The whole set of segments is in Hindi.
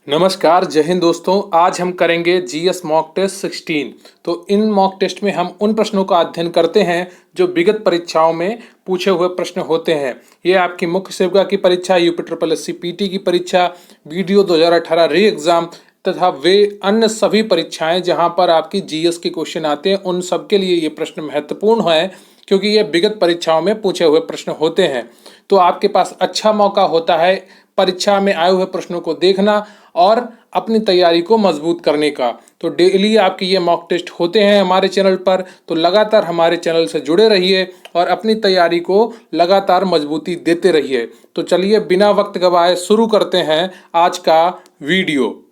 नमस्कार, जय हिंद दोस्तों। आज हम करेंगे जीएस मॉक टेस्ट 16। तो इन मॉक टेस्ट में हम उन प्रश्नों का अध्ययन करते हैं जो विगत परीक्षाओं में पूछे हुए प्रश्न होते हैं। ये आपकी मुख्य सेविका की परीक्षा, यूपी ट्रिपल एससी पीटी की परीक्षा, वीडियो 2018 री एग्जाम तथा वे अन्य सभी परीक्षाएं जहां पर आपकी जीएस के क्वेश्चन आते हैं, उन सब के लिए ये प्रश्न महत्वपूर्ण है क्योंकि ये विगत परीक्षाओं में पूछे हुए प्रश्न होते हैं। तो आपके पास अच्छा मौका होता है परीक्षा में आए हुए प्रश्नों को देखना और अपनी तैयारी को मजबूत करने का। तो डेली आपके ये मॉक टेस्ट होते हैं हमारे चैनल पर, तो लगातार हमारे चैनल से जुड़े रहिए और अपनी तैयारी को लगातार मजबूती देते रहिए। तो चलिए बिना वक्त गवाए शुरू करते हैं आज का वीडियो।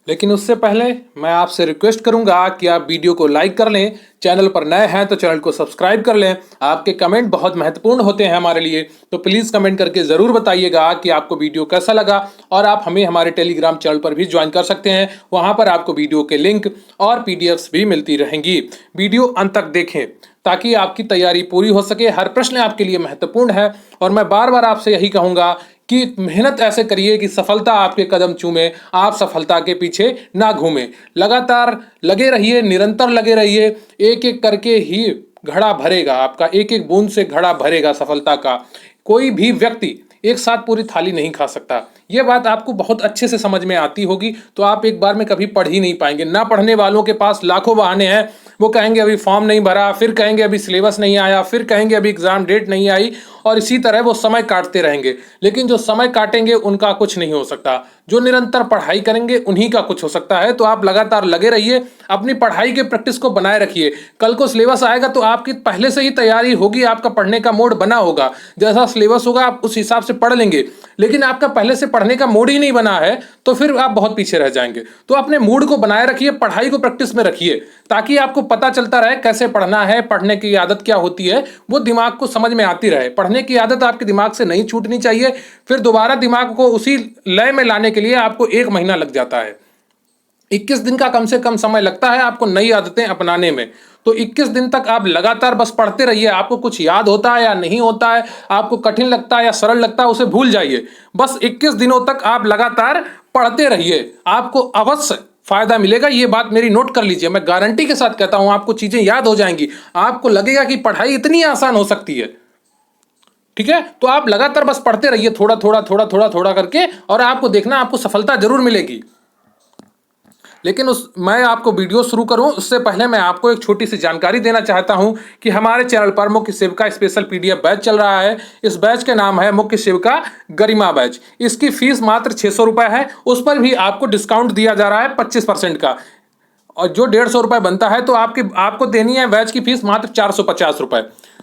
लेकिन उससे पहले मैं आपसे रिक्वेस्ट करूंगा कि आप वीडियो को लाइक कर लें, चैनल पर नए हैं तो चैनल को सब्सक्राइब कर लें। आपके कमेंट बहुत महत्वपूर्ण होते हैं हमारे लिए, तो प्लीज़ कमेंट करके ज़रूर बताइएगा कि आपको वीडियो कैसा लगा। और आप हमें हमारे टेलीग्राम चैनल पर भी ज्वाइन कर सकते हैं, वहाँ पर आपको वीडियो के लिंक और पीडीएफ्स भी मिलती रहेंगी। वीडियो अंत तक देखें ताकि आपकी तैयारी पूरी हो सके। हर प्रश्न आपके लिए महत्वपूर्ण है और मैं बार बार आपसे यही कहूँगा कि मेहनत ऐसे करिए कि सफलता आपके कदम चूमे, आप सफलता के पीछे ना घूमें। लगातार लगे रहिए, निरंतर लगे रहिए, एक एक करके ही घड़ा भरेगा आपका, एक एक बूंद से घड़ा भरेगा सफलता का। कोई भी व्यक्ति एक साथ पूरी थाली नहीं खा सकता। यह बात आपको बहुत अच्छे से समझ में आती होगी, तो आप एक बार में कभी पढ़ ही नहीं पाएंगे। ना पढ़ने वालों के पास लाखों बहाने हैं। वो कहेंगे अभी फॉर्म नहीं भरा, फिर कहेंगे अभी सिलेबस नहीं आया, फिर कहेंगे अभी एग्जाम डेट नहीं आई, और इसी तरह वो समय काटते रहेंगे। लेकिन जो समय काटेंगे उनका कुछ नहीं हो सकता, जो निरंतर पढ़ाई करेंगे उन्हीं का कुछ हो सकता है। तो आप लगातार लगे रहिए, अपनी पढ़ाई के प्रैक्टिस को बनाए रखिए। कल को सिलेबस आएगा तो आपकी पहले से ही तैयारी होगी, आपका पढ़ने का मोड बना होगा। जैसा सिलेबस होगा आप उस हिसाब से पढ़ लेंगे। लेकिन आपका पहले से पढ़ने का मूड ही नहीं बना है तो फिर आप बहुत पीछे रह जाएंगे। तो अपने मूड को बनाए रखिए, पढ़ाई को प्रैक्टिस में रखिए, ताकि आपको पता चलता रहे कैसे पढ़ना है, पढ़ने की आदत क्या होती है, वो दिमाग को समझ में आती रहे। पढ़ने की आदत आपके दिमाग से नहीं छूटनी चाहिए। फिर दोबारा दिमाग को उसी लय में लाने के लिए आपको 1 महीना लग जाता है। 21 दिन का कम से कम समय लगता है आपको नई आदतें अपनाने में। तो 21 दिन तक आप लगातार बस पढ़ते रहिए। आपको कुछ याद होता है या नहीं होता है, आपको कठिन लगता है या सरल लगता है, उसे भूल जाइए। बस 21 दिनों तक आप लगातार पढ़ते रहिए, आपको अवश्य फायदा मिलेगा। ये बात मेरी नोट कर लीजिए, मैं गारंटी के साथ कहता हूं, आपको चीजें याद हो जाएंगी। आपको लगेगा कि पढ़ाई इतनी आसान हो सकती है। ठीक है, तो आप लगातार बस पढ़ते रहिए, थोड़ा थोड़ा थोड़ा थोड़ा थोड़ा करके, और आपको देखना आपको सफलता जरूर मिलेगी। लेकिन मैं आपको वीडियो शुरू करूं उससे पहले मैं आपको एक छोटी सी जानकारी देना चाहता हूं कि हमारे चैनल पर मुख्य सेविका स्पेशल पीडीएफ बैच चल रहा है। इस बैच के नाम है मुख्य सेविका गरिमा बैच। इसकी फीस मात्र 600 रुपए है। उस पर भी आपको डिस्काउंट दिया जा रहा है 25% का, और जो 150 रुपए बनता है तो आपको देनी है बैच की फीस मात्र 450 रुपए।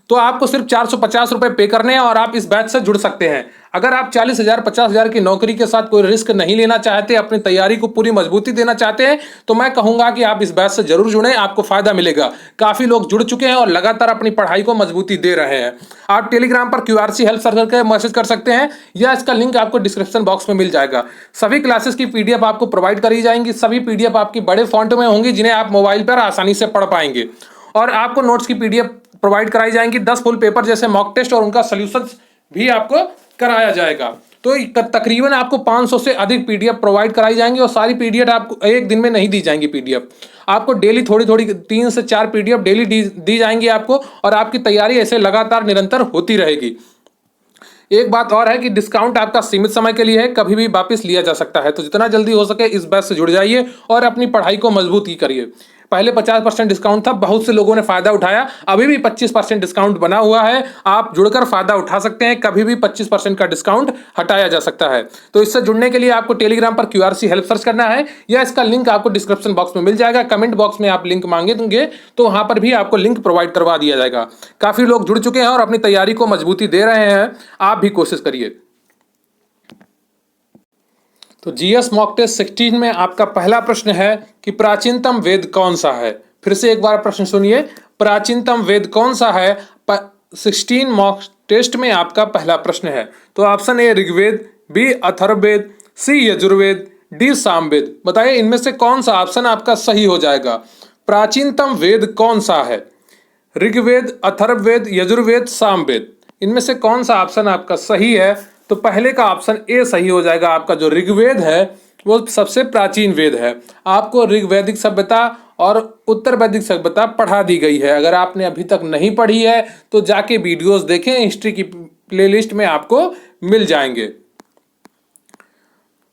तो आपको सिर्फ 450 रुपए पे करने हैं और आप इस बैच से जुड़ सकते हैं। अगर आप 40,000 50,000 की नौकरी के साथ कोई रिस्क नहीं लेना चाहते, अपनी तैयारी को पूरी मजबूती देना चाहते हैं, तो मैं कहूंगा कि आप इस बैच से जरूर जुड़ें, आपको फायदा मिलेगा। काफी लोग जुड़ चुके हैं और लगातार अपनी पढ़ाई को मजबूती दे रहे हैं। आप टेलीग्राम पर क्यूआरसी हेल्प सर्कल के मैसेज कर सकते हैं, या इसका लिंक आपको डिस्क्रिप्शन बॉक्स में मिल जाएगा। सभी क्लासेस की पीडीएफ आपको प्रोवाइड करी जाएंगी। सभी पीडीएफ आपकी बड़े फॉन्ट में होंगी, जिन्हें आप मोबाइल पर आसानी से पढ़ पाएंगे। और आपको नोट्स की पीडीएफ प्रोवाइड कराई जाएंगी। 10 फुल पेपर जैसे मॉक टेस्ट और उनका सॉल्यूशंस भी आपको कराया जाएगा। तो तकरीबन आपको 500 से अधिक पीडीएफ प्रोवाइड कराई जाएंगी, और सारी पीडीएफ आपको एक दिन में नहीं दी जाएंगी। पीडीएफ आपको डेली थोड़ी थोड़ी 3 से 4 पीडीएफ डेली दी जाएंगी आपको, और आपकी तैयारी ऐसे लगातार निरंतर होती रहेगी। एक बात और है कि डिस्काउंट आपका सीमित समय के लिए है, कभी भी वापस लिया जा सकता है। तो जितना जल्दी हो सके इस बैच से जुड़ जाइए और अपनी पढ़ाई को मजबूत ही करिए। पहले 50% डिस्काउंट था, बहुत से लोगों ने फायदा उठाया। अभी भी 25% डिस्काउंट बना हुआ है, आप जुड़कर फायदा उठा सकते हैं। कभी भी 25% का डिस्काउंट हटाया जा सकता है। तो इससे जुड़ने के लिए आपको टेलीग्राम पर क्यूआरसी हेल्प सर्च करना है, या इसका लिंक आपको डिस्क्रिप्शन बॉक्स में मिल जाएगा। कमेंट बॉक्स में आप लिंक मांगेंगे तो वहां पर भी आपको लिंक प्रोवाइड करवा दिया जाएगा। काफी लोग जुड़ चुके हैं और अपनी तैयारी को मजबूती दे रहे हैं, आप भी कोशिश करिए। तो जीएस मॉक टेस्ट 16 में आपका पहला प्रश्न है कि प्राचीनतम वेद कौन सा है। फिर से एक बार प्रश्न सुनिए, प्राचीनतम वेद कौन सा है। 16 मॉक टेस्ट में आपका पहला प्रश्न है। तो option A Rigveda, B Atharvaveda, C Yajurveda, D Samaveda. बताइए इनमें से कौन सा ऑप्शन आपका सही हो जाएगा। प्राचीनतम वेद कौन सा है? ऋग्वेद, अथर्ववेद, यजुर्वेद, सामवेद। इनमें से कौन सा ऑप्शन आपका सही है? तो पहले का ऑप्शन ए सही हो जाएगा। आपका जो ऋग्वेद है वो सबसे प्राचीन वेद है। आपको ऋग्वैदिक सभ्यता और उत्तर वैदिक सभ्यता पढ़ा दी गई है। अगर आपने अभी तक नहीं पढ़ी है तो जाके वीडियोस देखें, हिस्ट्री की प्लेलिस्ट में आपको मिल जाएंगे।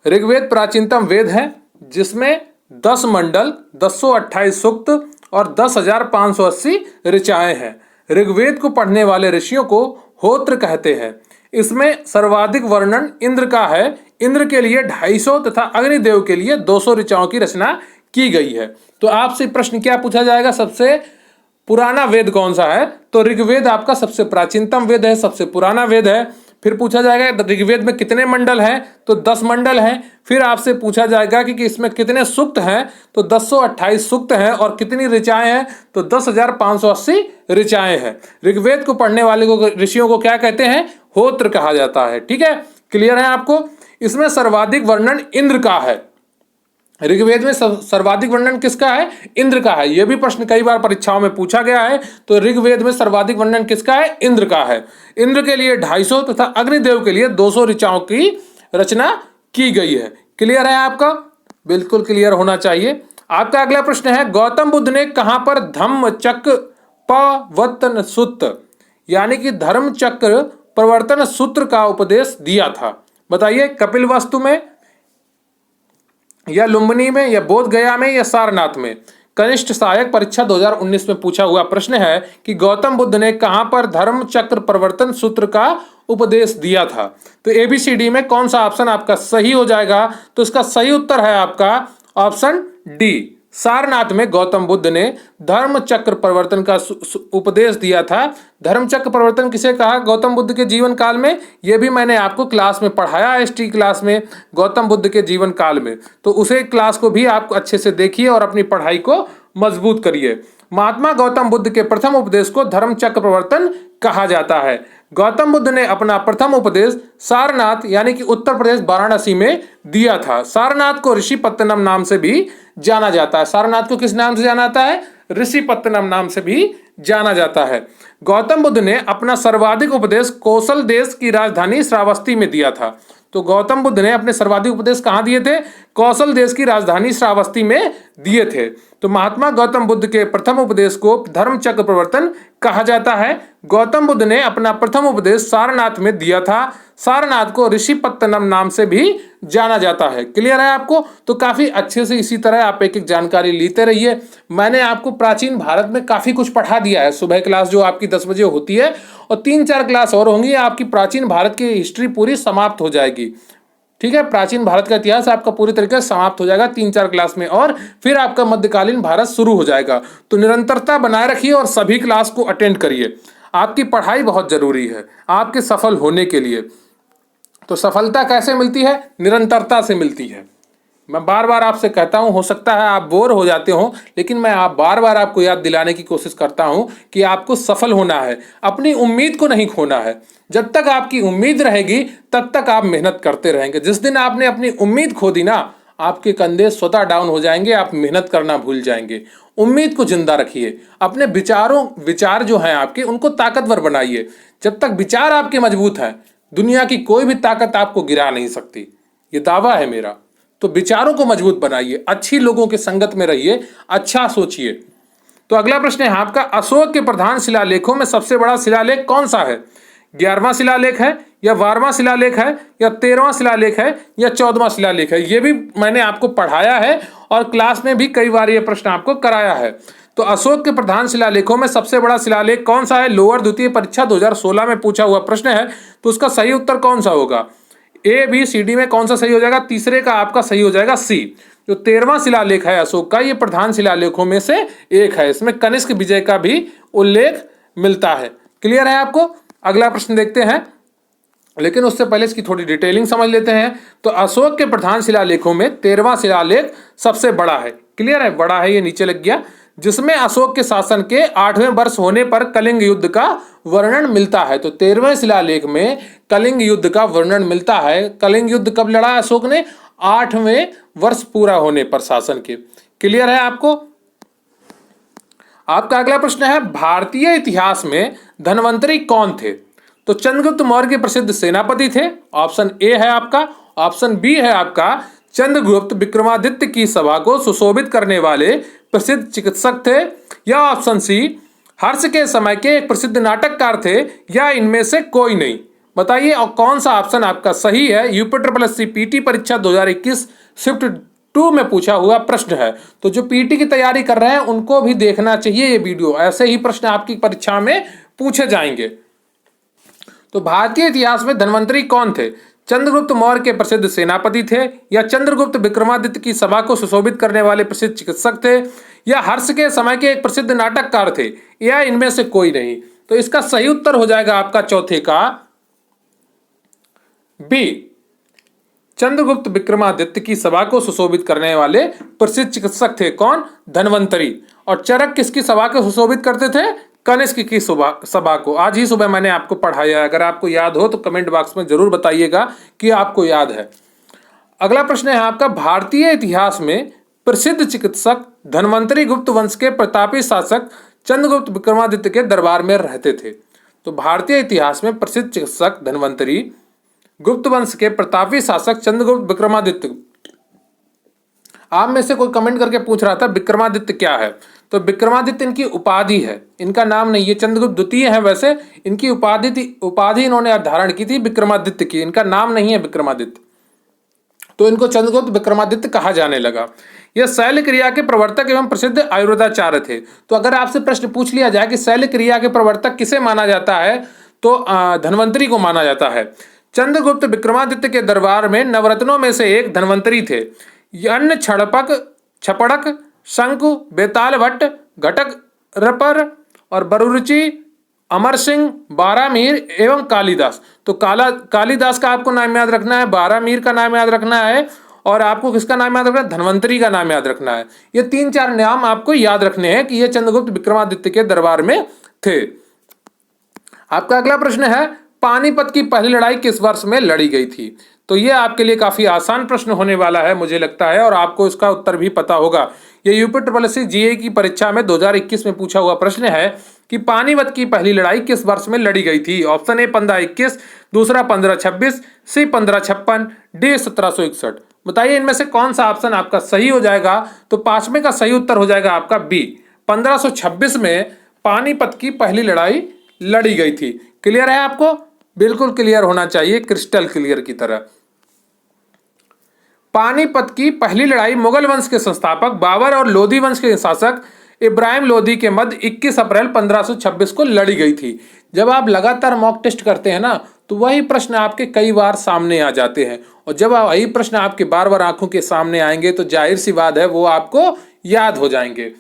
ऋग्वेद प्राचीनतम वेद है जिसमें 10 मंडल, 1028 सूक्त और 10,580 ऋचाएं हैं। ऋग्वेद को पढ़ने वाले ऋषियों को होत्र कहते हैं। इसमें सर्वाधिक वर्णन इंद्र का है। इंद्र के लिए 250 तथा अग्निदेव के लिए 200 ऋचाओं की रचना की गई है। तो आपसे प्रश्न क्या पूछा जाएगा? सबसे पुराना वेद कौन सा है? तो ऋग्वेद आपका सबसे प्राचीनतम वेद है, सबसे पुराना वेद है। फिर पूछा जाएगा ऋग्वेद में कितने मंडल हैं? तो 10 मंडल हैं। फिर आपसे पूछा जाएगा कि इसमें कितने सूक्त हैं? तो 1028 सूक्त हैं। और कितनी ऋचाएं हैं? तो 10,580 ऋचाएं हैं। ऋग्वेद को पढ़ने वाले को, ऋषियों को क्या कहते हैं? होत्र कहा जाता है। ठीक है, क्लियर है आपको? इसमें सर्वाधिक वर्णन इंद्र का है। ऋग्वेद में सर्वाधिक वर्णन किसका है? इंद्र का है। यह भी प्रश्न कई बार परीक्षाओं में पूछा गया है। तो ऋग्वेद में सर्वाधिक वर्णन किसका है? इंद्र का है। इंद्र के लिए 250 तथा अग्निदेव के लिए 200 ऋचाओं की रचना की गई है। क्लियर है आपका? बिल्कुल क्लियर होना चाहिए। आपका अगला प्रश्न है, गौतम बुद्ध ने कहां पर धम्म चक्र प्रवर्तन सूत्र यानी कि धर्म चक्र प्रवर्तन सूत्र का उपदेश दिया था? बताइए, कपिलवस्तु में या लुम्बिनी में या बोध गया में या सारनाथ में? कनिष्ठ सहायक परीक्षा 2019 में पूछा हुआ प्रश्न है कि गौतम बुद्ध ने कहां पर धर्म चक्र प्रवर्तन सूत्र का उपदेश दिया था? तो एबीसीडी में कौन सा ऑप्शन आपका सही हो जाएगा? तो इसका सही उत्तर है आपका ऑप्शन डी, सारनाथ में गौतम बुद्ध ने धर्म चक्र प्रवर्तन का उपदेश दिया था। धर्म चक्र प्रवर्तन किसे कहा गौतम बुद्ध के जीवन काल में? यह भी मैंने आपको क्लास में पढ़ाया, हिस्ट्री क्लास में, गौतम बुद्ध के जीवन काल में। तो उसे क्लास को भी आप अच्छे से देखिए और अपनी पढ़ाई को मजबूत करिए। महात्मा गौतम बुद्ध के प्रथम उपदेश को धर्म चक्र प्रवर्तन कहा जाता है। गौतम बुद्ध ने अपना प्रथम उपदेश सारनाथ यानी कि उत्तर प्रदेश वाराणसी में दिया था। सारनाथ को ऋषिपत्तनम नाम से भी जाना जाता है। सारनाथ को किस नाम से जाना जाता है? ऋषिपत्तनम नाम से भी जाना जाता है। गौतम बुद्ध ने अपना सर्वाधिक उपदेश कौशल देश की राजधानी श्रावस्ती में दिया था। तो गौतम बुद्ध ने अपने सर्वाधिक उपदेश कहाँ दिए थे? कौशल देश की राजधानी श्रावस्ती में दिए थे। तो महात्मा गौतम बुद्ध के प्रथम उपदेश को धर्म चक्र प्रवर्तन कहा जाता है। गौतम बुद्ध ने अपना प्रथम उपदेश सारनाथ में दिया था। सारनाथ को ऋषिपत्तनम नाम से भी जाना जाता है। क्लियर है आपको? तो काफी अच्छे से इसी तरह आप एक एक जानकारी लेते रहिए। मैंने आपको प्राचीन भारत में काफी कुछ पढ़ा दिया है। सुबह क्लास जो आपकी 10 बजे होती है और 3-4 क्लास और होंगी, आपकी प्राचीन भारत की हिस्ट्री पूरी समाप्त हो जाएगी। ठीक है, प्राचीन भारत का इतिहास आपका पूरी तरीके से समाप्त हो जाएगा 3-4 क्लास में, और फिर आपका मध्यकालीन भारत शुरू हो जाएगा। तो निरंतरता बनाए रखिए और सभी क्लास को अटेंड करिए। आपकी पढ़ाई बहुत जरूरी है आपके सफल होने के लिए। तो सफलता कैसे मिलती है? निरंतरता से मिलती है। मैं बार बार आपसे कहता हूं, हो सकता है आप बोर हो जाते हो, लेकिन मैं बार बार आपको याद दिलाने की कोशिश करता हूं कि आपको सफल होना है। अपनी उम्मीद को नहीं खोना है। जब तक आपकी उम्मीद रहेगी तब तक आप मेहनत करते रहेंगे। जिस दिन आपने अपनी उम्मीद खो दी ना, आपके कंधे स्वतः डाउन हो जाएंगे, आप मेहनत करना भूल जाएंगे। उम्मीद को जिंदा रखिए। अपने विचार जो हैं आपके, उनको ताकतवर बनाइए। जब तक विचार आपके मजबूत हैं, दुनिया की कोई भी ताकत आपको गिरा नहीं सकती। ये दावा है मेरा। तो विचारों को मजबूत बनाइए, अच्छी लोगों के संगत में रहिए, अच्छा सोचिए। तो अगला प्रश्न है आपका, अशोक के प्रधान शिलालेखों में सबसे बड़ा शिलालेख कौन सा है? 11वां शिलालेख है या 12वां शिलालेख है या 13वां शिलालेख है या 14वां शिलालेख है? ये भी मैंने आपको पढ़ाया है और क्लास में भी कई बार ये प्रश्न आपको कराया है। तो अशोक के प्रधान शिलालेखों में सबसे बड़ा शिलालेख कौन सा है? लोअर द्वितीय परीक्षा 2016 में पूछा हुआ प्रश्न है। तो उसका सही उत्तर कौन सा होगा? ए, बी, सी, डी में कौन सा सही हो जाएगा? तीसरे का आपका सही हो जाएगा सी। जो 13वां शिलालेख है अशोक का, ये प्रधान शिलालेखों में से एक है। इसमें कनिष्क विजय का भी उल्लेख मिलता है। क्लियर है आपको? अगला प्रश्न देखते हैं, लेकिन उससे पहले इसकी थोड़ी डिटेलिंग समझ लेते हैं। तो अशोक के प्रधान शिलालेखों में 13वां शिलालेख सबसे बड़ा है। क्लियर है? बड़ा है, ये नीचे लग गया। जिसमें अशोक के शासन के 8वें वर्ष होने पर कलिंग युद्ध का वर्णन मिलता है। तो 13वें शिलालेख में कलिंग युद्ध का वर्णन मिलता है। कलिंग युद्ध कब लड़ा अशोक ने? 8वें वर्ष पूरा होने पर शासन के। क्लियर है आपको? आपका अगला प्रश्न है, भारतीय इतिहास में धन्वंतरी कौन थे? तो चंद्रगुप्त मौर्य के प्रसिद्ध सेनापति थे, ऑप्शन ए है आपका। ऑप्शन बी है आपका, चंद्रगुप्त विक्रमादित्य की सभा को सुशोभित करने वाले प्रसिद्ध चिकित्सक थे, या ऑप्शन सी, हर्ष के समय के एक प्रसिद्ध नाटककार थे, या इनमें से कोई नहीं। बताइए और कौन सा ऑप्शन आपका सही है। यूपी पीटी परीक्षा 2021 शिफ्ट 2 में पूछा हुआ प्रश्न है, तो जो पीटी की तैयारी कर रहे हैं उनको भी देखना चाहिए ये वीडियो, ऐसे ही प्रश्न आपकी परीक्षा में पूछे जाएंगे। तो भारतीय इतिहास में धन्वंतरी कौन थे? चंद्रगुप्त मौर्य के प्रसिद्ध सेनापति थे, या चंद्रगुप्त विक्रमादित्य की सभा को सुशोभित करने वाले प्रसिद्ध चिकित्सक थे, या हर्ष के समय के एक प्रसिद्ध नाटककार थे, या इनमें से कोई नहीं। तो इसका सही उत्तर हो जाएगा आपका चौथे का बी, चंद्रगुप्त विक्रमादित्य की सभा को सुशोभित करने वाले प्रसिद्ध चिकित्सक थे। कौन? धन्वंतरी। और चरक किसकी सभा को सुशोभित करते थे? कनिष्क की सभा को। आज ही सुबह मैंने आपको पढ़ाया है, अगर आपको याद हो तो कमेंट बॉक्स में जरूर बताइएगा कि आपको याद है। अगला प्रश्न है आपका, भारतीय इतिहास में प्रसिद्ध चिकित्सक धन्वंतरी गुप्त वंश के प्रतापी शासक चंद्रगुप्त विक्रमादित्य के दरबार में रहते थे। तो भारतीय इतिहास में प्रसिद्ध चिकित्सक धन्वंतरी गुप्त वंश के प्रतापी शासक चंद्रगुप्त विक्रमादित्य। आप में से कोई कमेंट करके पूछ रहा था विक्रमादित्य क्या है, तो विक्रमादित्य इनकी उपाधि है, इनका नाम नहीं। ये चंद्रगुप्त द्वितीय है, वैसे इनकी उपाधि थी, उपाधि इन्होंने धारण की थी विक्रमादित्य की, इनका नाम नहीं है विक्रमादित्य, तो इनको चंद्रगुप्त विक्रमादित्य कहा जाने लगा। यह शैल क्रिया के प्रवर्तक एवं प्रसिद्ध आयुर्वेदाचार्य थे। तो अगर आपसे प्रश्न पूछ लिया जाए कि शैल क्रिया के प्रवर्तक किसे माना जाता है, तो धन्वंतरी को माना जाता है। चंद्रगुप्त विक्रमादित्य के दरबार में नवरत्नों में से एक धन्वंतरी थे। अन्य छपड़क, शंकु, बेताल भट्ट, घटक रपर और बरुरुचि, अमर सिंह, बारामीर एवं कालिदास। तो कालिदास का आपको नाम याद रखना है, बारामीर का नाम याद रखना है, और आपको किसका नाम याद रखना है? धन्वंतरी का नाम याद रखना है। ये 3-4 नाम आपको याद रखने हैं कि ये चंद्रगुप्त विक्रमादित्य के दरबार में थे। आपका अगला प्रश्न है, पानीपत की पहली लड़ाई किस वर्ष में लड़ी गई थी? तो ये आपके लिए काफी आसान प्रश्न होने वाला है मुझे लगता है, और आपको इसका उत्तर भी पता होगा। ये यूपी जीए की परीक्षा में 2021 में पूछा हुआ प्रश्न है कि पानीपत की पहली लड़ाई किस वर्ष में लड़ी गई थी। ऑप्शन ए 1521, दूसरा 1526, सी 1556, डी 1761। बताइए इनमें से कौन सा ऑप्शन आपका सही हो जाएगा। तो पांचवें का सही उत्तर हो जाएगा आपका बी, 1526 में पानीपत की पहली लड़ाई लड़ी गई थी। क्लियर है आपको? बिल्कुल क्लियर होना चाहिए, क्रिस्टल क्लियर की तरह। पानीपत की पहली लड़ाई मुगल वंश के संस्थापक बाबर और लोधी वंश के शासक इब्राहिम लोधी के मध्य 21 अप्रैल 1526 को लड़ी गई थी। जब आप लगातार मॉक टेस्ट करते हैं ना, तो वही प्रश्न आपके कई बार सामने आ जाते हैं, और जब वही प्रश्न आपके बार बार आंखों के सामने आएंगे तो जाहिर सी बात है वो आपको याद हो जाएंगे।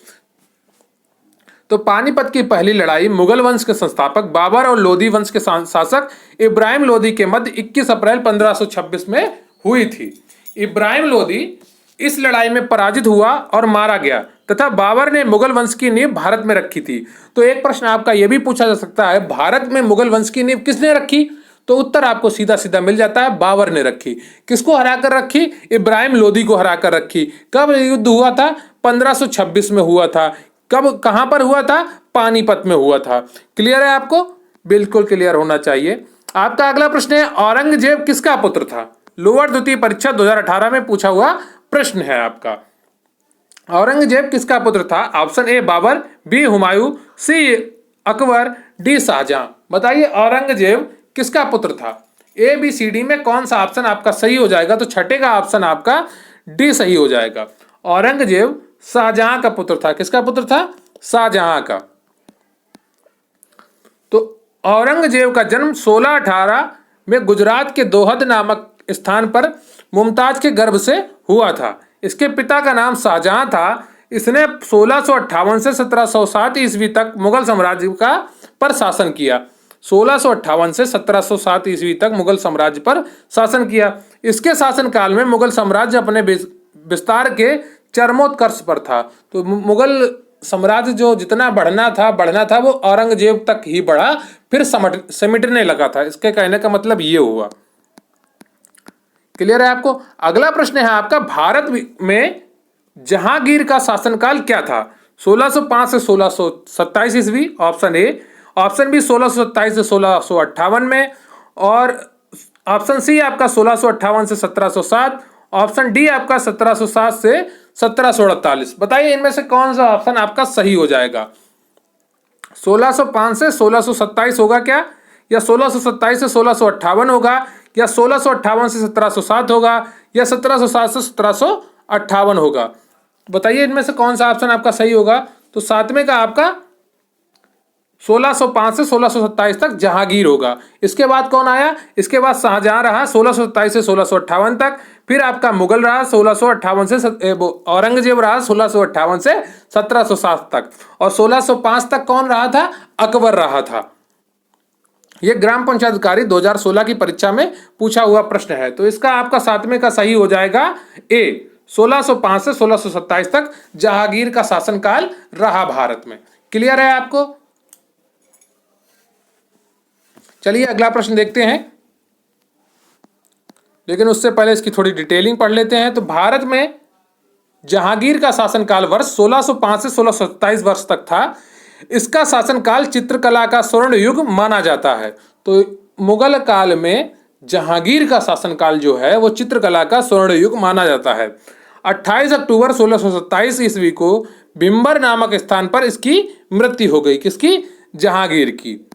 तो पानीपत की पहली लड़ाई मुगल वंश के संस्थापक बाबर और लोधी वंश के शासक इब्राहिम लोधी के मध्य 21 अप्रैल 1526 में हुई थी। इब्राहिम लोधी इस लड़ाई में पराजित हुआ और मारा गया, तथा बाबर ने मुगल वंश की नींव भारत में रखी थी। तो एक प्रश्न आपका यह भी पूछा जा सकता है, भारत में मुगल वंश की नींव किसने रखी? तो उत्तर आपको सीधा सीधा मिल जाता है, बाबर ने रखी। किसको हराकर रखी? इब्राहिम लोधी को हराकर रखी। कब युद्ध हुआ था? 1526 में हुआ था। कब, कहां पर हुआ था? पानीपत में हुआ था। क्लियर है आपको? बिल्कुल क्लियर होना चाहिए। आपका अगला प्रश्न है, औरंगजेब किसका पुत्र था? लोअर द्वितीय परीक्षा 2018 में पूछा हुआ प्रश्न है आपका। औरंगजेब किसका पुत्र था? Option A Babur, B Humayun, C Akbar, D Shahjahan. बताइए औरंगजेब किसका पुत्र था? ए बी सी डी में कौन सा ऑप्शन आपका सही हो जाएगा? तो छठे का ऑप्शन आपका डी सही हो जाएगा। औरंगजेब शाहजहां का पुत्र था। किसका पुत्र था? शाहजहां का। तो औरंगजेब का जन्म 1618 में गुजरात के दोहद नामक स्थान पर मुमताज के गर्भ से हुआ था। इसके पिता का नाम शाहजहां था। इसने 1658 से 1707 ईस्वी तक मुगल साम्राज्य का पर शासन किया। 1658 से 1707 ईस्वी तक मुगल साम्राज्य पर शासन किया। इसके शासनकाल में मुगल साम्राज्य अपने विस्तार के चरमोत्कर्ष पर था। तो मुगल साम्राज्य जो जितना बढ़ना था वो औरंगजेब तक ही बढ़ा, फिर सिमटने लगा था। इसके कहने का मतलब ये हुआ। क्लियर है आपको? अगला प्रश्न है आपका, भारत में जहांगीर का शासनकाल क्या था? 1605 से 1627 ईस्वी ऑप्शन ए, ऑप्शन बी 1627 से 1658 में, और ऑप्शन सी आपका 1658 से 1707, ऑप्शन डी आपका 1707 से 1748। बताइए इनमें से कौन सा ऑप्शन आपका सही हो जाएगा। 1605 से 1627 होगा क्या, या 1627 से 1658 होगा, या 1658 से 1707 होगा, या 1707 से 1758 होगा। बताइए इनमें से कौन सा ऑप्शन आपका सही होगा। तो सातवें का आपका 1605 से 1627 तक जहांगीर होगा। इसके बाद कौन आया, इसके बाद शाहजहां रहा 1627 से 1658 तक, फिर आपका मुगल रहा 1658 से औरंगजेब रहा 1658 से 1707 तक, और 1605 तक कौन रहा था, अकबर रहा था। यह ग्राम पंचायत अधिकारी 2016 की परीक्षा में पूछा हुआ प्रश्न है। तो इसका आपका सातवें का सही हो जाएगा ए, 1605 से 1627 तक जहांगीर का शासनकाल रहा भारत में। क्लियर है आपको। चलिए अगला प्रश्न देखते हैं, लेकिन उससे पहले इसकी थोड़ी डिटेलिंग पढ़ लेते हैं। तो भारत में जहांगीर का शासनकाल वर्ष 1605 से 1627 वर्ष तक था। इसका शासनकाल चित्रकला का स्वर्ण युग माना जाता है। तो मुगल काल में जहांगीर का शासनकाल जो है वो चित्रकला का स्वर्ण युग माना जाता है। 28 अक्टूबर 1627 ईस्वी को भिम्बर नामक स्थान पर इसकी मृत्यु हो गई। किसकी, जहांगीर की।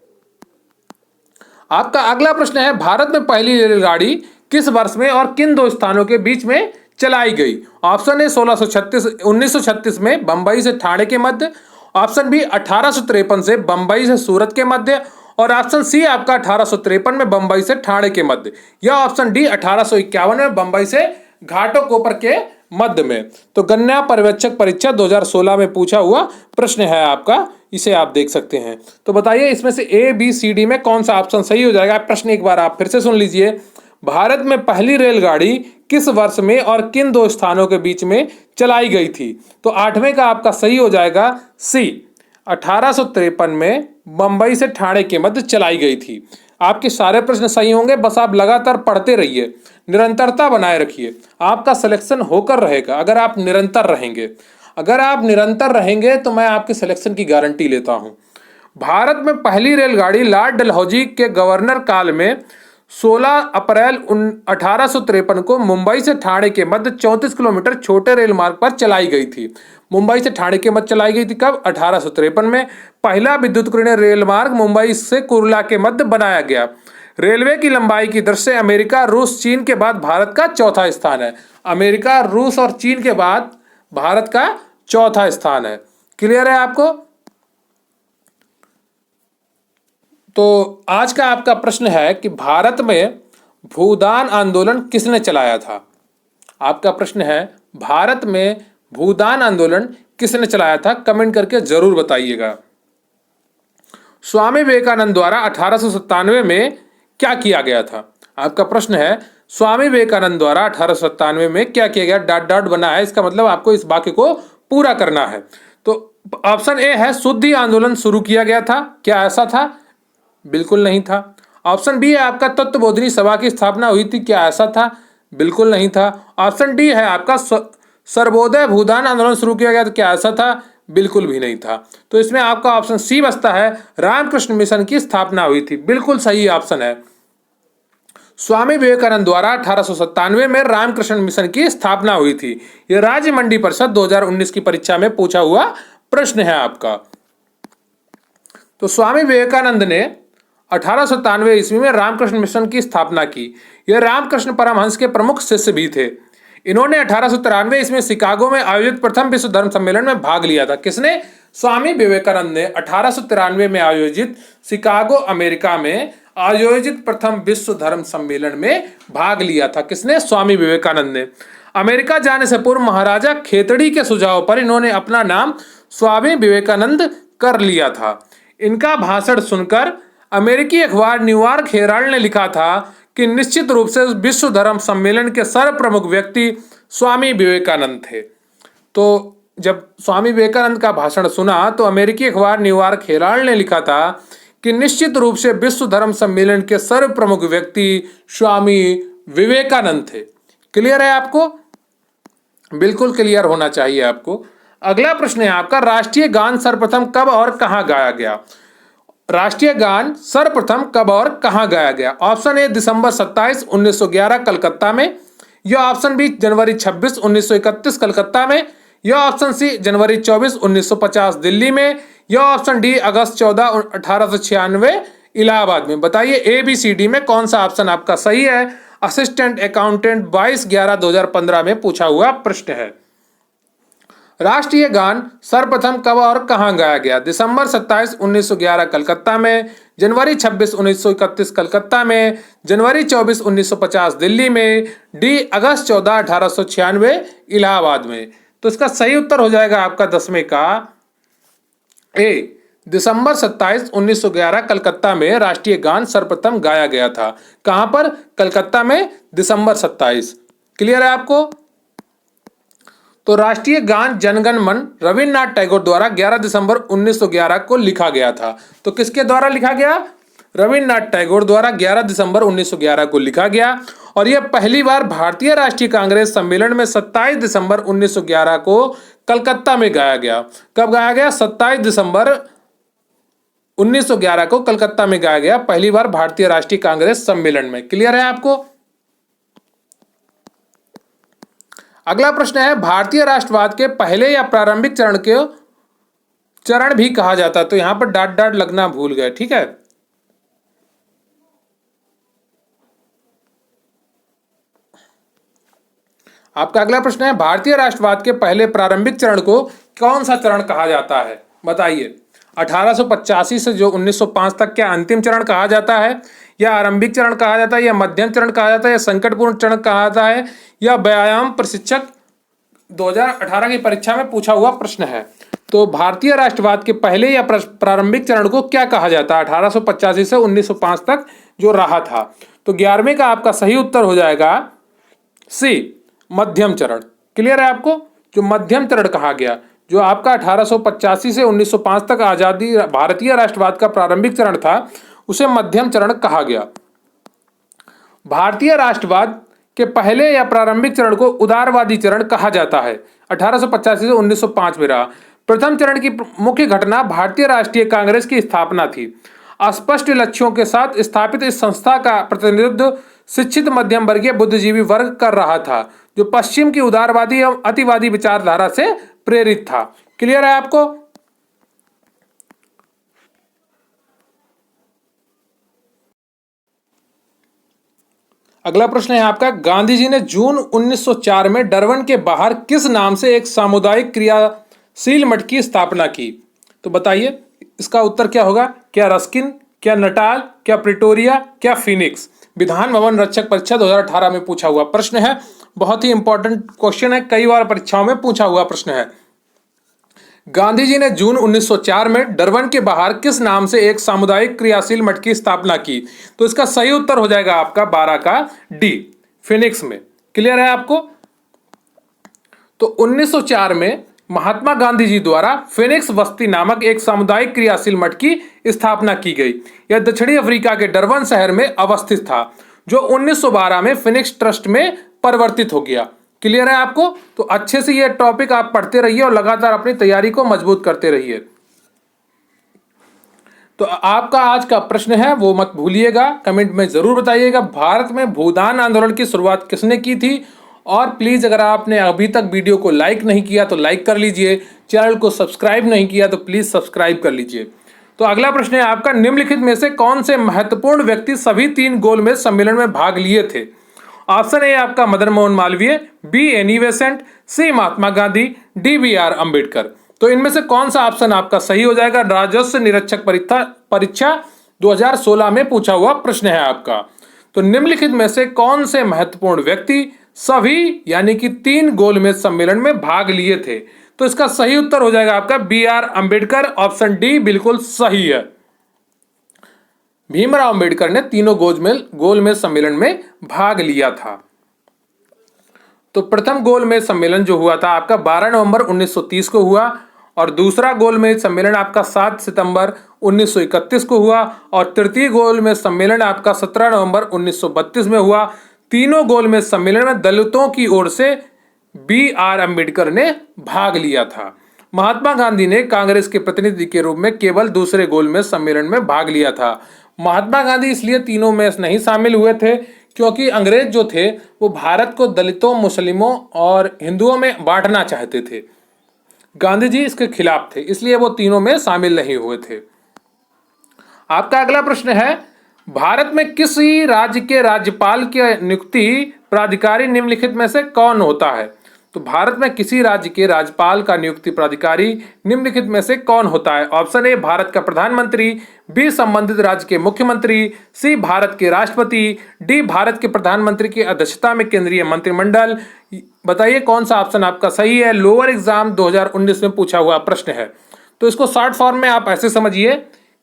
आपका अगला प्रश्न है, भारत में पहली रेलगाड़ी किस वर्ष में और किन दो स्थानों के बीच में चलाई गई। ऑप्शन ए 1936 में बंबई से ठाणे के मध्य, ऑप्शन बी 1853 से बंबई से सूरत के मध्य, और ऑप्शन सी आपका 1853 में बंबई से ठाणे के मध्य, या ऑप्शन डी 1851 में बंबई से घाटोकोपर के मध्य में। तो गन्ना पर्यवेक्षक परीक्षा 2016 में पूछा हुआ प्रश्न है आपका, इसे आप देख सकते हैं। तो बताइए इसमें से ए बी सी डी में कौन सा ऑप्शन सही हो जाएगा। प्रश्न एक बार आप फिर से सुन लीजिए। भारत में पहली रेलगाड़ी किस वर्ष में और किन दो स्थानों के बीच में चलाई गई थी। तो आठवें का आपका सही हो जाएगा सी, 1853 में बंबई से ठाणे के मध्य चलाई गई थी। आपके सारे प्रश्न सही होंगे, बस आप लगातार पढ़ते रहिए, निरंतरता बनाए रखिए, आपका सिलेक्शन होकर रहेगा अगर आप निरंतर रहेंगे। अगर आप निरंतर रहेंगे तो मैं आपके सिलेक्शन की गारंटी लेता हूं। भारत में पहली रेलगाड़ी लॉर्ड डलहौजी के गवर्नर काल में 16 अप्रैल 1853 को मुंबई से ठाणे के मध्य 34 किलोमीटर छोटे रेल मार्ग पर चलाई गई थी। मुंबई से ठाणे के मध्य चलाई गई थी कब, 1853 में। पहला विद्युतीकरण रेल मार्ग मुंबई से कुर्ला के मध्य बनाया गया। रेलवे की लंबाई की दृष्टि से अमेरिका, रूस, चीन के बाद भारत का चौथा स्थान है। अमेरिका, रूस और चीन के बाद भारत का चौथा स्थान है। क्लियर है आपको। तो आज का आपका प्रश्न है कि भारत में भूदान आंदोलन किसने चलाया था। आपका प्रश्न है भारत में भूदान आंदोलन किसने चलाया था, कमेंट करके जरूर बताइएगा। स्वामी विवेकानंद द्वारा 1897 में क्या किया गया था। आपका प्रश्न है स्वामी विवेकानंद द्वारा 1897 में क्या किया गया, डॉट डॉट बना है, इसका मतलब आपको इस वाक्य को पूरा करना है। तो ऑप्शन ए है शुद्धि आंदोलन शुरू किया गया था, क्या ऐसा था, बिल्कुल नहीं था। ऑप्शन बी है आपका तत्वबोधिनी सभा की स्थापना हुई थी, क्या ऐसा था, बिल्कुल नहीं था। ऑप्शन डी है आपका सर्वोदय भूदान आंदोलन शुरू किया गया था, क्या ऐसा था, बिल्कुल भी नहीं था। तो इसमें आपका ऑप्शन सी बचता है रामकृष्ण मिशन की स्थापना हुई थी, बिल्कुल सही ऑप्शन है। स्वामी विवेकानंद द्वारा 1897 में रामकृष्ण मिशन की स्थापना हुई थी। यह राज्य मंडी परिषद 2019 की परीक्षा में पूछा हुआ प्रश्न है आपका। तो स्वामी विवेकानंद ने 1897 ईस्वी में रामकृष्ण मिशन की स्थापना की। यह रामकृष्ण परमहंस के प्रमुख शिष्य भी थे। इन्होंने 1893 ईस्वी में शिकागो में आयोजित प्रथम विश्व धर्म सम्मेलन में भाग लिया था। किसने, स्वामी विवेकानंद ने 1893 में आयोजित शिकागो अमेरिका में आयोजित प्रथम विश्व धर्म सम्मेलन में भाग लिया था। किसने, स्वामी विवेकानंद ने। अमेरिका जाने से पूर्व महाराजा खेतड़ी के सुझाव पर इन्होंने अपना नाम स्वामी विवेकानंद कर लिया था। इनका भाषण सुनकर अमेरिकी अखबार न्यूयॉर्क हेराल्ड ने लिखा था कि निश्चित रूप से विश्व धर्म सम्मेलन के सर्वप्रमुख व्यक्ति स्वामी विवेकानंद थे। तो जब स्वामी विवेकानंद का भाषण सुना तो अमेरिकी अखबार न्यूयॉर्क हेराल्ड ने लिखा था कि निश्चित रूप से विश्व धर्म सम्मेलन के सर्वप्रमुख व्यक्ति स्वामी विवेकानंद थे। क्लियर है आपको, बिल्कुल क्लियर होना चाहिए आपको। अगला प्रश्न है आपका, राष्ट्रीय गान सर्वप्रथम कब और कहां गाया गया? राष्ट्रीय गान सर्वप्रथम कब और कहां गाया गया? ऑप्शन ए दिसंबर 27, 1911 कलकत्ता में, या ऑप्शन बी जनवरी 26, 1931 कलकत्ता में, या ऑप्शन सी जनवरी 24, 1950 दिल्ली में, या ऑप्शन डी अगस्त 14, 1896 इलाहाबाद में। बताइए ए बी सी डी में कौन सा ऑप्शन आपका सही है? असिस्टेंट अकाउंटेंट 22/11/2015 में पूछा हुआ प्रश्न है। राष्ट्रीय गान सर्वप्रथम कब और कहां गाया गया? दिसंबर 27, 1911 कलकत्ता में, जनवरी 26, 1931 कलकत्ता में, जनवरी 24, 1950 दिल्ली में, डी अगस्त 14, 1896 इलाहाबाद में। तो इसका सही उत्तर हो जाएगा आपका 10वें का ए, दिसंबर 27, 1911 कलकत्ता में राष्ट्रीय गान सर्वप्रथम गाया गया था। कहां पर? कलकत्ता में, दिसंबर 27। क्लियर है आपको? तो राष्ट्रीय गान जनगण मन रविन्द्रनाथ टैगोर द्वारा 11 दिसंबर 1911 को लिखा गया था। तो किसके द्वारा लिखा गया? रविन्द्रनाथ टैगोर द्वारा 11 दिसंबर 1911 को लिखा गया। और यह पहली बार भारतीय राष्ट्रीय कांग्रेस सम्मेलन में 27 दिसंबर 1911 को कलकत्ता में गाया गया। कब गाया गया? 27 दिसंबर 1911 को कलकत्ता में गाया गया, पहली बार भारतीय राष्ट्रीय कांग्रेस सम्मेलन में। क्लियर है आपको? अगला प्रश्न है, भारतीय राष्ट्रवाद के पहले या प्रारंभिक चरण के चरण भी कहा जाता है। तो यहां पर डॉट डॉट लगना भूल गए, ठीक है। आपका अगला प्रश्न है, भारतीय राष्ट्रवाद के पहले प्रारंभिक चरण को कौन सा चरण कहा जाता है? बताइए। 1885 से जो 1905 तक क्या अंतिम चरण कहा जाता है, या आरंभिक चरण कहा जाता है, या मध्यम चरण कहा जाता है, या संकटपूर्ण चरण कहा जाता है, या व्यायाम प्रशिक्षक? 2018 की परीक्षा में पूछा हुआ प्रश्न है। तो भारतीय राष्ट्रवाद के पहले या प्रारंभिक चरण को क्या कहा जाता है 1885 से 1905 तक जो रहा था? तो 11वें का आपका सही उत्तर हो जाएगा सी, मध्यम चरण। क्लियर है आपको? जो मध्यम चरण कहा गया, जो आपका 1885 से 1905 तक आजादी भारतीय राष्ट्रवाद का प्रारंभिक चरण था, उसे मध्यम चरण कहा गया। भारतीय राष्ट्रवाद के पहले या प्रारंभिक चरण को उदारवादी चरण कहा जाता है। 1885 से 1905 में रहा। प्रथम चरण की मुख्य घटना भारतीय राष्ट्रीय कांग्रेस की स्थापना थी। अस्पष्ट लक्ष्यों के साथ स्थापित इस संस्था का प्रतिनिधित्व शिक्षित मध्यम वर्गीय बुद्धिजीवी वर्ग कर रहा था, जो पश्चिम की उदारवादी एवं अतिवादी विचारधारा से प्रेरित था। क्लियर है आपको? अगला प्रश्न है आपका, गांधी जी ने जून 1904 में डरबन के बाहर किस नाम से एक सामुदायिक क्रियाशील मठ की स्थापना की? तो बताइए इसका उत्तर क्या होगा? क्या रस्किन, क्या नटाल, क्या प्रिटोरिया, क्या फिनिक्स? विधान भवन रक्षक परीक्षा 2018 में पूछा हुआ प्रश्न है। बहुत ही इंपॉर्टेंट क्वेश्चन है, कई बार परीक्षाओं में पूछा हुआ प्रश्न है। गांधी जी ने जून 1904 में डरबन के बाहर किस नाम से एक सामुदायिक क्रियाशील मठ की स्थापना की? तो इसका सही उत्तर हो जाएगा आपका 12 का डी, फिनिक्स में। क्लियर है आपको? तो 1904 में महात्मा गांधी जी द्वारा फिनिक्स बस्ती नामक एक सामुदायिक क्रियाशील मठ की स्थापना की गई। यह दक्षिणी अफ्रीका के डरबन शहर में अवस्थित था, जो 1912 में फिनिक्स ट्रस्ट में परिवर्तित हो गया। क्लियर है आपको? तो अच्छे से ये टॉपिक आप पढ़ते रहिए और लगातार अपनी तैयारी को मजबूत करते रहिए। तो आपका आज का प्रश्न है वो मत भूलिएगा, कमेंट में जरूर बताइएगा, भारत में भूदान आंदोलन की शुरुआत किसने की थी? और प्लीज अगर आपने अभी तक वीडियो को लाइक नहीं किया तो लाइक कर लीजिए, चैनल को सब्सक्राइब नहीं किया तो प्लीज सब्सक्राइब कर लीजिए। तो अगला प्रश्न है आपका, निम्नलिखित में से कौन से महत्वपूर्ण व्यक्ति सभी 3 गोलमेज सम्मेलन में भाग लिए थे? ऑप्शन ए आपका Madan Mohan Malviya, B Annie Besant, C Mahatma Gandhi, D B R Ambedkar. तो इनमें से कौन सा ऑप्शन आपका सही हो जाएगा? राजस्व निरीक्षक परीक्षा 2016 में पूछा हुआ प्रश्न है आपका। तो निम्नलिखित में से कौन से महत्वपूर्ण व्यक्ति सभी यानी कि 3 गोलमेज सम्मेलन में भाग लिए थे? तो इसका सही उत्तर हो जाएगा आपका B R Ambedkar. Option D बिल्कुल सही है। भीमराव अम्बेडकर ने तीनों गोलमेज सम्मेलन में भाग लिया था। तो प्रथम गोलमेज सम्मेलन जो हुआ था आपका 12 नवंबर 1930 को हुआ, और दूसरा गोलमेज सम्मेलन आपका 7 सितंबर 1931 को हुआ, और तृतीय गोलमेज सम्मेलन आपका 17 नवंबर 1932 में हुआ। तीनों गोलमेज सम्मेलन में दलितों की ओर से बी आर अम्बेडकर ने भाग लिया था। महात्मा गांधी ने कांग्रेस के प्रतिनिधि के रूप में केवल दूसरे गोलमेज सम्मेलन में भाग लिया था। महात्मा गांधी इसलिए तीनों में नहीं शामिल हुए थे क्योंकि अंग्रेज जो थे वो भारत को दलितों, मुस्लिमों और हिंदुओं में बांटना चाहते थे। गांधी जी इसके खिलाफ थे, इसलिए वो तीनों में शामिल नहीं हुए थे। आपका अगला प्रश्न है, भारत में किसी राज्य के राज्यपाल की नियुक्ति प्राधिकारी निम्नलिखित में से कौन होता है? तो भारत में किसी राज्य के राज्यपाल का नियुक्ति प्राधिकारी निम्नलिखित में से कौन होता है? ऑप्शन ए भारत का प्रधानमंत्री, बी संबंधित राज्य के मुख्यमंत्री, सी भारत के राष्ट्रपति, डी भारत के प्रधानमंत्री की अध्यक्षता में केंद्रीय मंत्रिमंडल। बताइए कौन सा ऑप्शन आपका सही है? लोअर एग्जाम 2019 में पूछा हुआ प्रश्न है। तो इसको शॉर्ट फॉर्म में आप ऐसे समझिए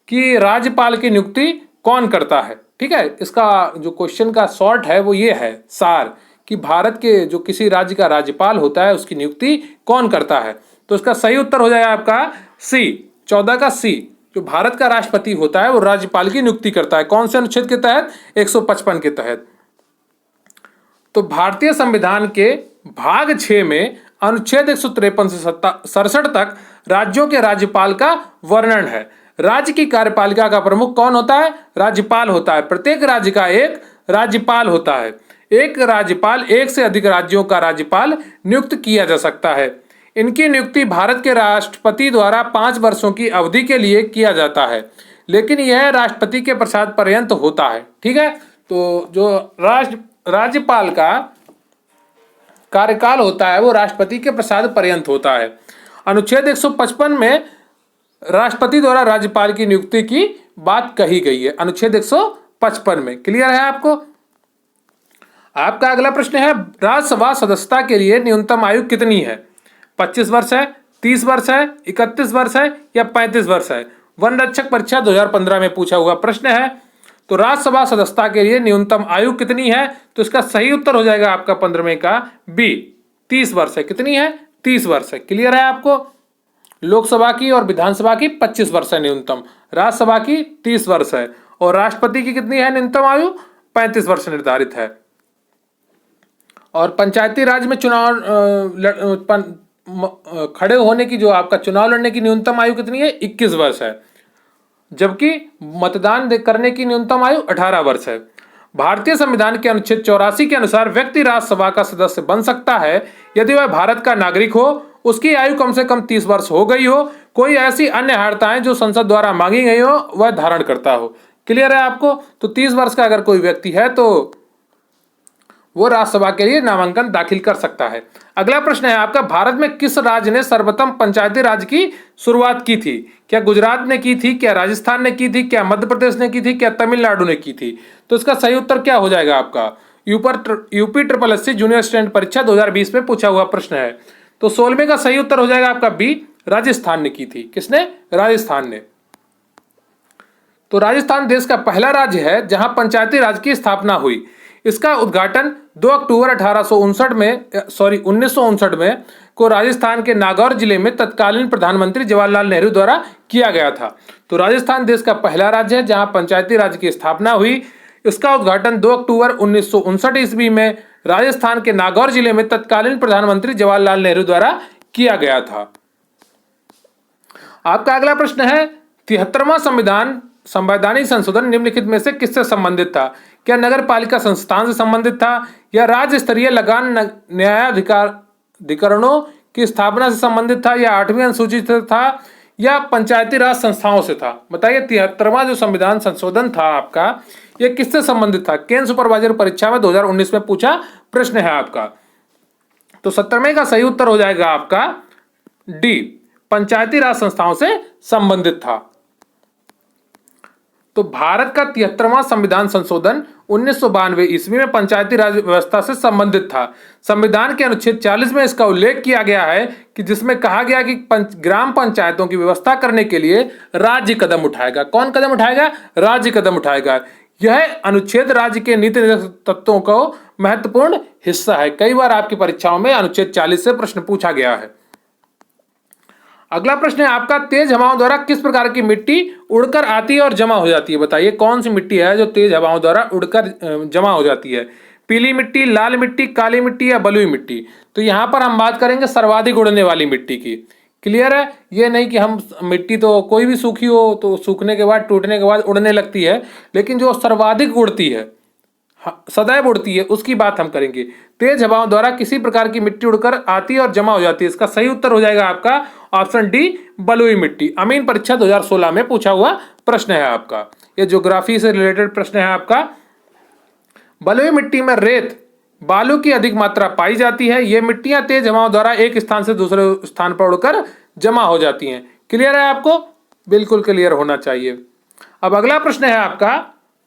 कि राज्यपाल की नियुक्ति कौन करता है। ठीक है, इसका जो क्वेश्चन का शॉर्ट है वो ये है, सार, कि भारत के जो किसी राज्य का राज्यपाल होता है उसकी नियुक्ति कौन करता है। तो इसका सही उत्तर हो जाएगा आपका सी, 14 का सी। जो भारत का राष्ट्रपति होता है वो राज्यपाल की नियुक्ति करता है। कौन से अनुच्छेद के तहत? 155 के तहत। तो भारतीय संविधान के भाग 6 में अनुच्छेद 153 से 67 तक राज्यों के राज्यपाल का वर्णन है। राज्य की कार्यपालिका का प्रमुख कौन होता है? राज्यपाल होता है। प्रत्येक राज्य का एक राज्यपाल होता है। एक राज्यपाल एक से अधिक राज्यों का राज्यपाल नियुक्त किया जा सकता है। इनकी नियुक्ति भारत के राष्ट्रपति द्वारा 5 वर्षों की अवधि के लिए किया जाता है, लेकिन यह राष्ट्रपति के प्रसाद पर्यंत होता है। ठीक है, तो जो राज्यपाल का कार्यकाल होता है वो राष्ट्रपति के प्रसाद पर्यंत होता है। अनुच्छेद 155 में राष्ट्रपति द्वारा राज्यपाल की नियुक्ति की बात कही गई है, अनुच्छेद 155 में। क्लियर है आपको? आपका अगला प्रश्न है, राज्यसभा सदस्यता के लिए न्यूनतम आयु कितनी है? 25 वर्ष है, 30 वर्ष है, 31 वर्ष है या 35 वर्ष है? वन रक्षक परीक्षा 2015 में पूछा हुआ प्रश्न है। तो राज्यसभा सदस्यता के लिए न्यूनतम आयु कितनी है? तो इसका सही उत्तर हो जाएगा आपका 15वें का बी, 30 वर्ष है। कितनी है? 30 वर्ष है। क्लियर है आपको? लोकसभा की और विधानसभा की 25 वर्ष है न्यूनतम, राज्यसभा की 30 वर्ष है और राष्ट्रपति की कितनी है न्यूनतम आयु? 35 वर्ष निर्धारित है। और पंचायती राज में चुनाव खड़े होने की, जो आपका चुनाव लड़ने की न्यूनतम आयु कितनी है? 21 वर्ष है, जबकि मतदान करने की न्यूनतम आयु 18 वर्ष है। भारतीय संविधान के अनुच्छेद 84 के अनुसार व्यक्ति राज्यसभा का सदस्य बन सकता है यदि वह भारत का नागरिक हो, उसकी आयु कम से कम 30 वर्ष हो गई हो, कोई ऐसी अन्य अर्हताएं जो संसद द्वारा मांगी गई हो वह धारण करता हो। क्लियर है आपको? तो 30 वर्ष का अगर कोई व्यक्ति है तो वो राज्यसभा के लिए नामांकन दाखिल कर सकता है। अगला प्रश्न है आपका, भारत में किस राज्य ने सर्वप्रथम पंचायती राज की शुरुआत की थी? क्या गुजरात ने की थी, क्या राजस्थान ने की थी, क्या मध्य प्रदेश ने की थी, क्या तमिलनाडु ने की थी? तो इसका सही उत्तर क्या हो जाएगा आपका? UP triple SC junior student परीक्षा 2020 में पूछा हुआ प्रश्न है। तो 16वें का सही उत्तर हो जाएगा आपका बी, राजस्थान ने की थी। किसने? राजस्थान ने। तो राजस्थान देश का पहला राज्य है जहां पंचायती राज की स्थापना हुई। इसका उद्घाटन 2 अक्टूबर 1959 में को राजस्थान के नागौर जिले में तत्कालीन प्रधानमंत्री जवाहरलाल नेहरू द्वारा किया गया था। तो राजस्थान देश का पहला राज्य है जहां पंचायती राज की स्थापना हुई। इसका उद्घाटन 2 अक्टूबर 1959 ईस्वी में राजस्थान के नागौर जिले में तत्कालीन प्रधानमंत्री जवाहरलाल नेहरू द्वारा किया गया था। आपका अगला प्रश्न है, 73वां संवैधानिक संशोधन निम्नलिखित में से किससे संबंधित था? क्या नगर पालिका संस्थान से संबंधित था, या राज्य स्तरीय लगान न्यायाधिकरणों की स्थापना से संबंधित था, या 8वीं अनुसूची से था, या पंचायती राज संस्थाओं से था? बताइए 73वां जो संविधान संशोधन था आपका, ये किससे संबंधित था? केंद्र सुपरवाइजर परीक्षा में 2019 में पूछा प्रश्न है आपका। तो 17वें का सही उत्तर हो जाएगा आपका डी, पंचायती राज संस्थाओं से संबंधित था। तो भारत का 73वां संविधान संशोधन 1992 ईस्वी में पंचायती राज व्यवस्था से संबंधित था। संविधान के अनुच्छेद 40 में इसका उल्लेख किया गया है कि जिसमें कहा गया कि ग्राम पंचायतों की व्यवस्था करने के लिए राज्य कदम उठाएगा। कौन कदम उठाएगा? राज्य कदम उठाएगा। यह अनुच्छेद राज्य के नीति तत्वों का महत्वपूर्ण हिस्सा है। कई बार आपकी परीक्षाओं में अनुच्छेद 40 से प्रश्न पूछा गया है। अगला प्रश्न है आपका, तेज हवाओं द्वारा किस प्रकार की मिट्टी उड़कर आती है और जमा हो जाती है? बताइए कौन सी मिट्टी है जो तेज हवाओं द्वारा उड़कर जमा हो जाती है? पीली मिट्टी, लाल मिट्टी, काली मिट्टी या बलुई मिट्टी? तो यहां पर हम बात करेंगे सर्वाधिक उड़ने वाली मिट्टी की। क्लियर है? ये नहीं कि हम मिट्टी तो कोई भी सूखी हो तो सूखने के बाद टूटने के बाद उड़ने लगती है, लेकिन जो सर्वाधिक उड़ती है, सदैव उड़ती है, उसकी बात हम करेंगे। तेज हवाओं द्वारा किसी प्रकार की मिट्टी उड़कर आती है और जमा हो जाती है। इसका सही उत्तर हो जाएगा आपका ऑप्शन डी, बलुई मिट्टी। अमीन परीक्षा 2016 में पूछा हुआ प्रश्न है आपका, ये ज्योग्राफी से रिलेटेड प्रश्न है आपका। बलुई मिट्टी में रेत, बालू की अधिक मात्रा पाई जाती है। ये मिट्टियां तेज हवाओं द्वारा एक स्थान से दूसरे स्थान पर उड़कर जमा हो जाती हैं। क्लियर है आपको? बिल्कुल क्लियर होना चाहिए। अब अगला प्रश्न है आपका,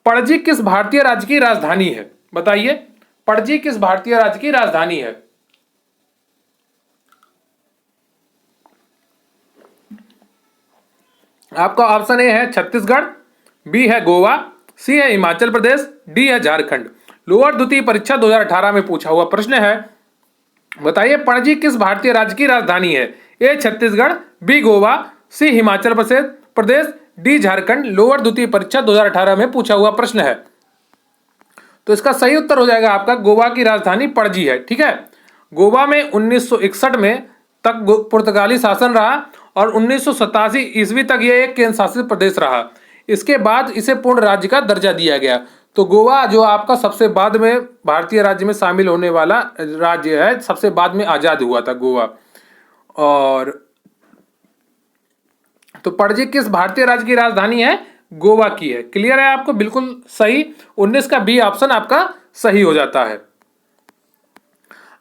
पणजी किस भारतीय राज्य की राजधानी है? बताइए, पणजी किस भारतीय राज्य की राजधानी है? आपका ऑप्शन ए है छत्तीसगढ़, बी है गोवा, सी है हिमाचल प्रदेश, डी है झारखंड। लोअर द्वितीय परीक्षा 2018 में पूछा हुआ प्रश्न है। बताइए, पणजी किस भारतीय राज्य की राजधानी है? ए छत्तीसगढ़, बी गोवा, सी हिमाचल प्रदेश, डी झारखंड। लोअर द्वितीय परीक्षा 2018 में पूछा हुआ प्रश्न है। तो इसका सही उत्तर हो जाएगा आपका गोवा की राजधानी पणजी है। ठीक है, गोवा में 1961 में तक पुर्तगाली शासन रहा और 1987 ईस्वी तक यह एक केंद्र शासित प्रदेश रहा। इसके बाद इसे पूर्ण राज्य का दर्जा दिया गया। तो गोवा जो आपका सबसे बाद में भारतीय राज्य में शामिल होने वाला राज्य है, सबसे बाद में आजाद हुआ था गोवा। और तो पणजी किस भारतीय राज्य की राजधानी है? गोवा की है। क्लियर है आपको? बिल्कुल सही। 19 का बी ऑप्शन आपका सही हो जाता है।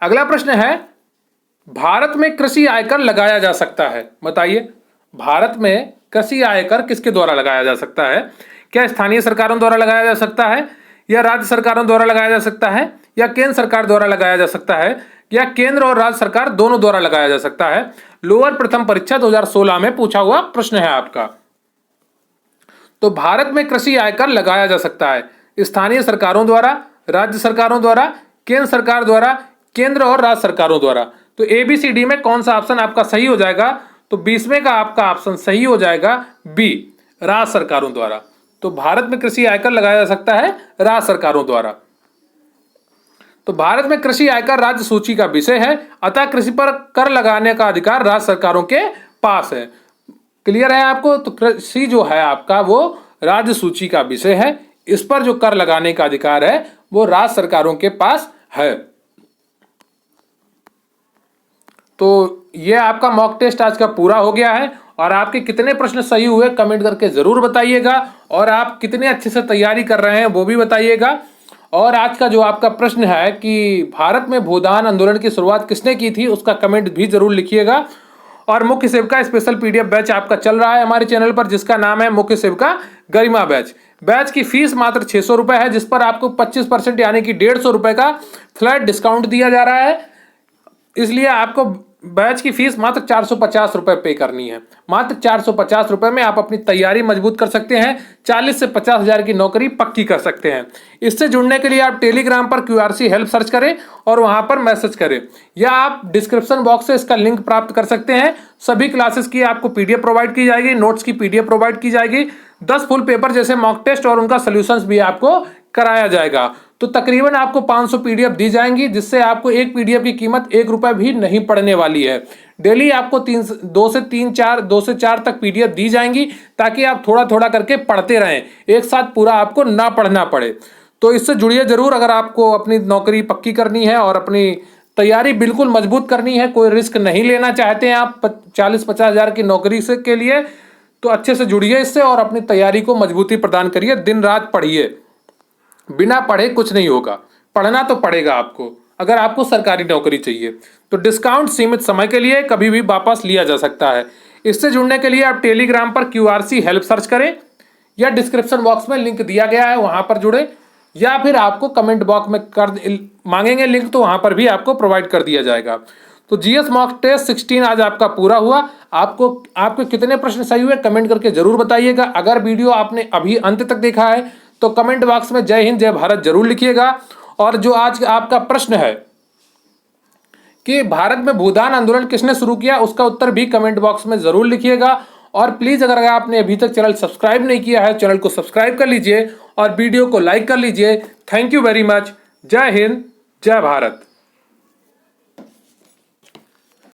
अगला प्रश्न है, भारत में कृषि आयकर लगाया जा सकता है? बताइए, भारत में कृषि आयकर किसके द्वारा लगाया जा सकता है? क्या स्थानीय सरकारों द्वारा लगाया जा सकता है, या राज्य सरकारों द्वारा लगाया जा सकता है, या केंद्र सरकार द्वारा लगाया जा सकता है, या केंद्र और राज्य सरकार दोनों द्वारा लगाया जा सकता है? लोअर प्रथम परीक्षा 2016 में पूछा हुआ प्रश्न है आपका। तो भारत में कृषि आयकर लगाया जा सकता है स्थानीय सरकारों द्वारा, राज्य सरकारों द्वारा, केंद्र सरकार द्वारा, केंद्र और राज्य सरकारों द्वारा। तो ABCD में कौन सा ऑप्शन आपका सही हो जाएगा? तो 20वें का आपका ऑप्शन सही हो जाएगा बी, राज्य सरकारों द्वारा। तो भारत में कृषि आयकर लगाया जा सकता है राज्य सरकारों द्वारा। तो भारत में कृषि आयकर राज्य सूची का विषय है, अतः कृषि पर कर लगाने का अधिकार राज्य सरकारों के पास है। क्लियर है आपको? तो कृषि जो है आपका वो राज्य सूची का विषय है, इस पर जो कर लगाने का अधिकार है वो राज्य सरकारों के पास है। तो ये आपका मॉक टेस्ट आज का पूरा हो गया है, और आपके कितने प्रश्न सही हुए कमेंट करके जरूर बताइएगा, और आप कितने अच्छे से तैयारी कर रहे हैं वो भी बताइएगा। और आज का जो आपका प्रश्न है कि भारत में भूदान आंदोलन की शुरुआत किसने की थी, उसका कमेंट भी जरूर लिखिएगा। और मुख्य सेविका स्पेशल PDF बैच आपका चल रहा है हमारे चैनल पर, जिसका नाम है मुख्य सेविका गरिमा बैच। बैच की फीस मात्र 600 रुपए है, जिस पर आपको 25% यानी कि 150 रुपए का फ्लैट डिस्काउंट दिया जा रहा है। इसलिए आपको बैच की फीस मात्र 450 रुपए पे करनी है। मात्र 450 रुपए में आप अपनी तैयारी मजबूत कर सकते हैं, 40 से 50 हजार की नौकरी पक्की कर सकते हैं। इससे जुड़ने के लिए आप टेलीग्राम पर QRC हेल्प सर्च करें और वहां पर मैसेज करें, या आप डिस्क्रिप्शन बॉक्स से इसका लिंक प्राप्त कर सकते हैं। सभी क्लासेस की आपको PDF प्रोवाइड की जाएगी, नोट्स की PDF प्रोवाइड की जाएगी, 10 फुल पेपर जैसे मॉक टेस्ट और उनका सोल्यूशंस भी आपको कराया जाएगा। तो तकरीबन आपको 500 PDF दी जाएंगी, जिससे आपको एक PDF की कीमत 1 रुपया भी नहीं पड़ने वाली है। डेली आपको 2 से 4 तक PDF दी जाएंगी, ताकि आप थोड़ा थोड़ा करके पढ़ते रहें, एक साथ पूरा आपको ना पढ़ना पड़े। तो इससे जुड़िए जरूर, अगर आपको अपनी नौकरी पक्की करनी है और अपनी तैयारी बिल्कुल मजबूत करनी है, कोई रिस्क नहीं लेना चाहते हैं आप 40-50 हजार की नौकरी से के लिए, तो अच्छे से जुड़िए इससे और अपनी तैयारी को मजबूती प्रदान करिए। दिन रात पढ़िए, बिना पढ़े कुछ नहीं होगा, पढ़ना तो पड़ेगा आपको अगर आपको सरकारी नौकरी चाहिए। तो डिस्काउंट सीमित समय के लिए कभी भी वापस लिया जा सकता है। इससे जुड़ने के लिए आप टेलीग्राम पर QRC हेल्प सर्च करें, या डिस्क्रिप्शन बॉक्स में लिंक दिया गया है वहां पर जुड़े, या फिर आपको कमेंट बॉक्स में मांगेंगे लिंक तो वहां पर भी आपको प्रोवाइड कर दिया जाएगा। तो GS मॉक टेस्ट 16 आज आपका पूरा हुआ। आपके कितने प्रश्न सही हुए कमेंट करके जरूर बताइएगा। अगर वीडियो आपने अभी अंत तक देखा है तो कमेंट बॉक्स में जय हिंद जय भारत जरूर लिखिएगा। और जो आज आपका प्रश्न है कि भारत में भूदान आंदोलन किसने शुरू किया, उसका उत्तर भी कमेंट बॉक्स में जरूर लिखिएगा। और प्लीज अगर आपने अभी तक चैनल सब्सक्राइब नहीं किया है, चैनल को सब्सक्राइब कर लीजिए और वीडियो को लाइक कर लीजिए। Thank you very much. जय हिंद जय भारत।